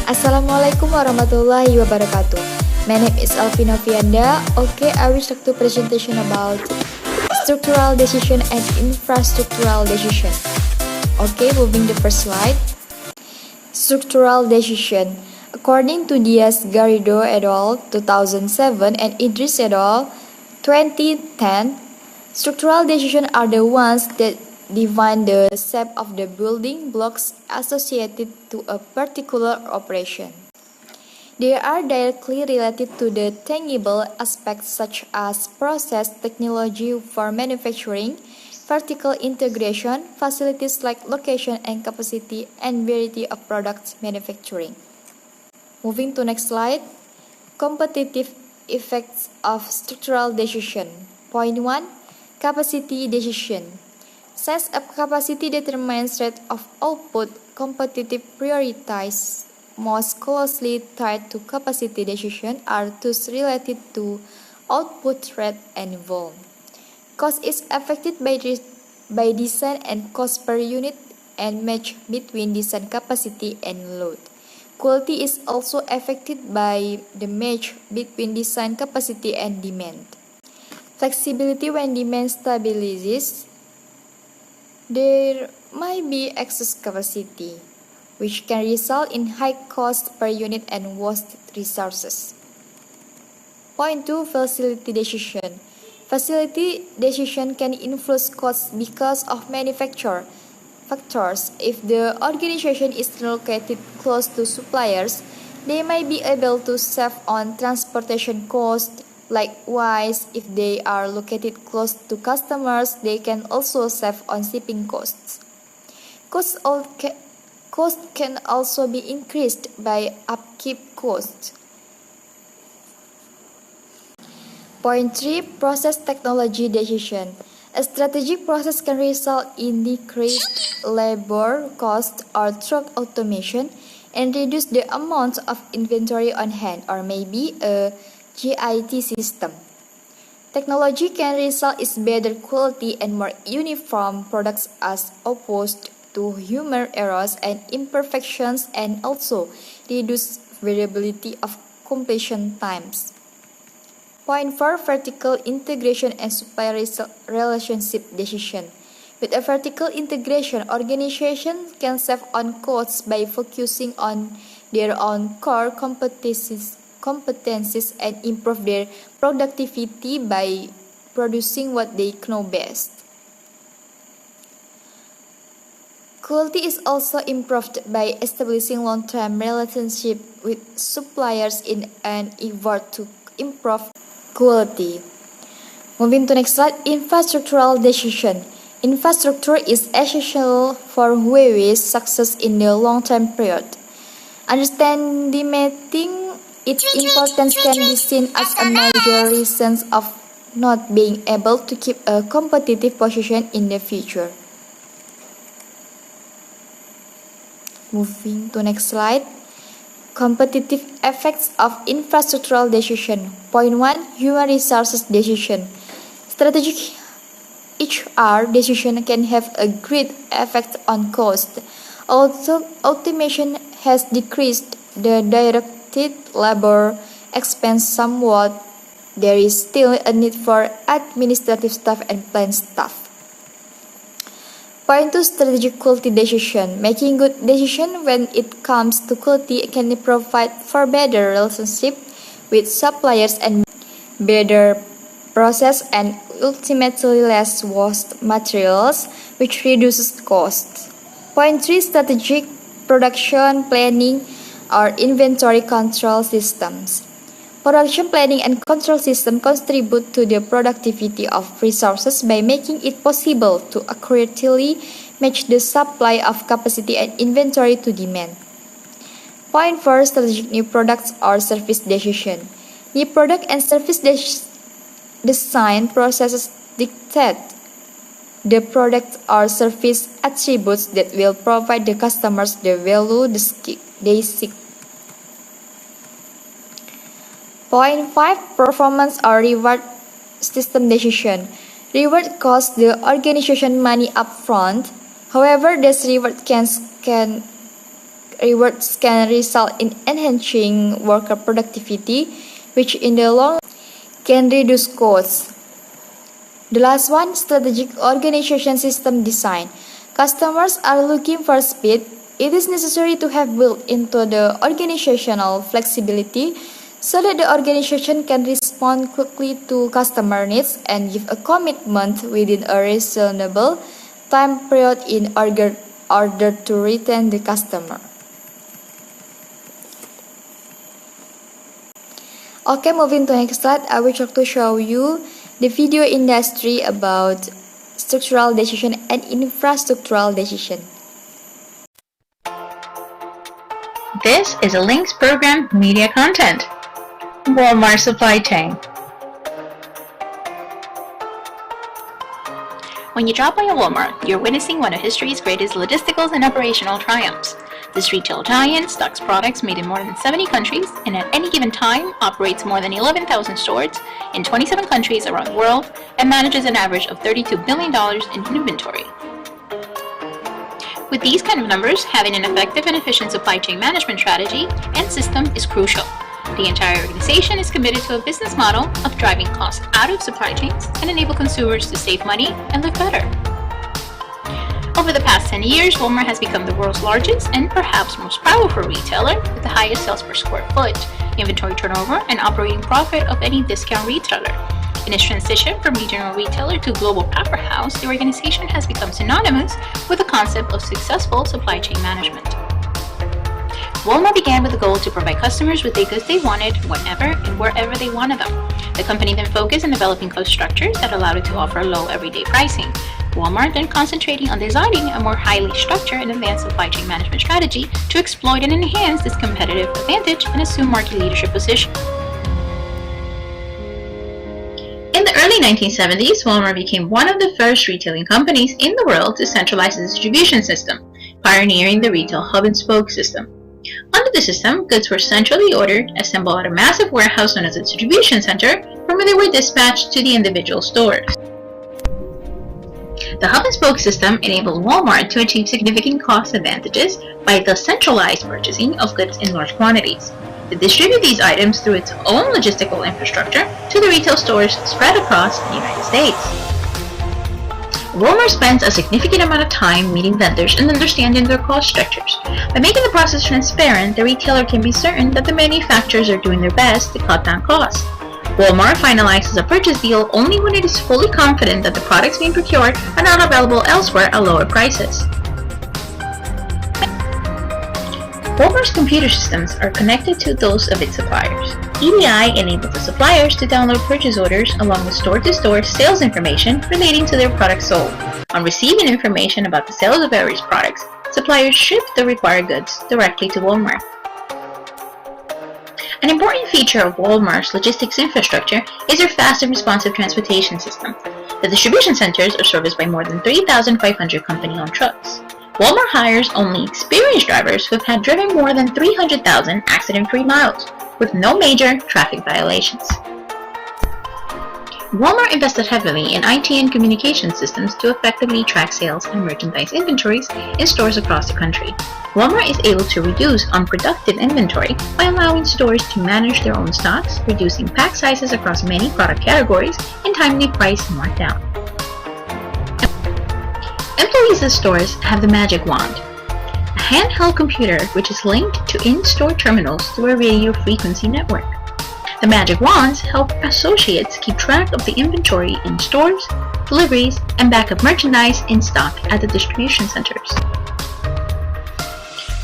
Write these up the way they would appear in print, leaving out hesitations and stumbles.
Assalamualaikum warahmatullahi wabarakatuh. My name is Elvi Novianda. Okay, I wish to presentation about structural decision and infrastructural decision. Okay, moving the first slide. Structural decision. According to Diaz Garrido et al. 2007 and Idris et al. 2010, structural decisions are the ones that define the shape of the building blocks associated to a particular operation. They are directly related to the tangible aspects such as process technology for manufacturing, vertical integration, facilities like location and capacity, and variety of products manufacturing. Moving to next slide. Competitive effects of structural decision. Point 1. Capacity decision. Size of capacity determines rate of output. Competitive priorities most closely tied to capacity decision are those related to output rate and volume. Cost is affected by design and cost per unit and match between design capacity and load. Quality is also affected by the match between design capacity and demand. Flexibility when demand stabilizes. There might be excess capacity, which can result in high cost per unit and wasted resources. Point 2. Facility decision. Facility decision can influence costs because of manufacturer factors. If the organization is located close to suppliers, they might be able to save on transportation costs. Likewise, if they are located close to customers, they can also save on shipping costs. Cost can also be increased by upkeep costs. Point 3. Process technology decision. A strategic process can result in decreased labor cost or through automation and reduce the amount of inventory on hand, or maybe a GIT system. Technology can result in better quality and more uniform products as opposed to human errors and imperfections, and also reduce variability of completion times. Point 4. Vertical integration and supplier relationship decision. With a vertical integration, organizations can save on costs by focusing on their own core competencies and improve their productivity by producing what they know best. Quality is also improved by establishing long-term relationships with suppliers in an effort to improve quality. Moving to next slide. Infrastructural decision. Infrastructure is essential for Huawei's success in the long-term period. Understanding its importance can be seen as a major reason of not being able to keep a competitive position in the future. Moving to next slide. Competitive effects of infrastructural decision. Point 1. Human resources decision. Strategic HR decision can have a great effect on cost. Also, automation has decreased the directed labor expense somewhat. There is still a need for administrative staff and plant staff. Point 2. Strategic quality decision. Making good decisions when it comes to quality can provide for better relationship with suppliers and better process and ultimately less waste materials, which reduces costs. Point 3. Strategic production planning or inventory control systems. Production planning and control systems contribute to the productivity of resources by making it possible to accurately match the supply of capacity and inventory to demand. Point 4. Strategic new products or service decision. New product and service design processes dictate the product or service attributes that will provide the customers the value they seek. Point 5. Performance or reward system decision. Reward costs the organization money upfront. However, this reward can rewards can result in enhancing worker productivity, which in the long can reduce costs. The last one, strategic organization system design. Customers are looking for speed. It is necessary to have built into the organizational flexibility so that the organization can respond quickly to customer needs and give a commitment within a reasonable time period in order to retain the customer. Okay, moving to the next slide, I will try to show you the video industry about structural decision and infrastructural decision. This is a Links Program media content. Walmart supply chain. When you drop by a Walmart, you're witnessing one of history's greatest logistical and operational triumphs. This retail giant stocks products made in more than 70 countries and at any given time operates more than 11,000 stores in 27 countries around the world and manages an average of $32 billion in inventory. With these kind of numbers, having an effective and efficient supply chain management strategy and system is crucial. The entire organization is committed to a business model of driving costs out of supply chains and enable consumers to save money and live better. Over the past 10 years, Walmart has become the world's largest and perhaps most powerful retailer with the highest sales per square foot, inventory turnover, and operating profit of any discount retailer. In its transition from regional retailer to global powerhouse, the organization has become synonymous with the concept of successful supply chain management. Walmart began with the goal to provide customers with the goods they wanted whenever and wherever they wanted them. The company then focused on developing cost structures that allowed it to offer low everyday pricing. Walmart then concentrating on designing a more highly structured and advanced supply chain management strategy to exploit and enhance this competitive advantage and assume market leadership position. In the early 1970s, Walmart became one of the first retailing companies in the world to centralize the distribution system, pioneering the retail hub-and-spoke system. Under the system, goods were centrally ordered, assembled at a massive warehouse known as a distribution center, from where they were dispatched to the individual stores. The hub-and-spoke system enabled Walmart to achieve significant cost advantages by the centralized purchasing of goods in large quantities, to distribute these items through its own logistical infrastructure to the retail stores spread across the United States. Walmart spends a significant amount of time meeting vendors and understanding their cost structures. By making the process transparent, the retailer can be certain that the manufacturers are doing their best to cut down costs. Walmart finalizes a purchase deal only when it is fully confident that the products being procured are not available elsewhere at lower prices. Walmart's computer systems are connected to those of its suppliers. EDI enables the suppliers to download purchase orders along with store-to-store sales information relating to their products sold. On receiving information about the sales of various products, suppliers ship the required goods directly to Walmart. An important feature of Walmart's logistics infrastructure is their fast and responsive transportation system. The distribution centers are serviced by more than 3,500 company-owned trucks. Walmart hires only experienced drivers who have had driven more than 300,000 accident-free miles, with no major traffic violations. Walmart invested heavily in IT and communication systems to effectively track sales and merchandise inventories in stores across the country. Walmart is able to reduce unproductive inventory by allowing stores to manage their own stocks, reducing pack sizes across many product categories, and timely price markdown. Employees at stores have the Magic Wand, a handheld computer which is linked to in-store terminals through a radio frequency network. The Magic Wands help associates keep track of the inventory in stores, deliveries, and backup merchandise in stock at the distribution centers.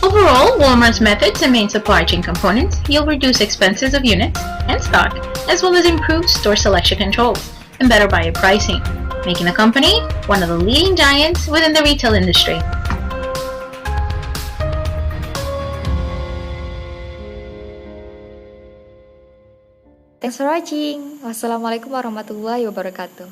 Overall, Walmart's methods and main supply chain components yield reduced expenses of units and stock, as well as improved store selection controls and better buyer pricing, making the company one of the leading giants within the retail industry. Thanks for watching. Wassalamualaikum warahmatullahi wabarakatuh.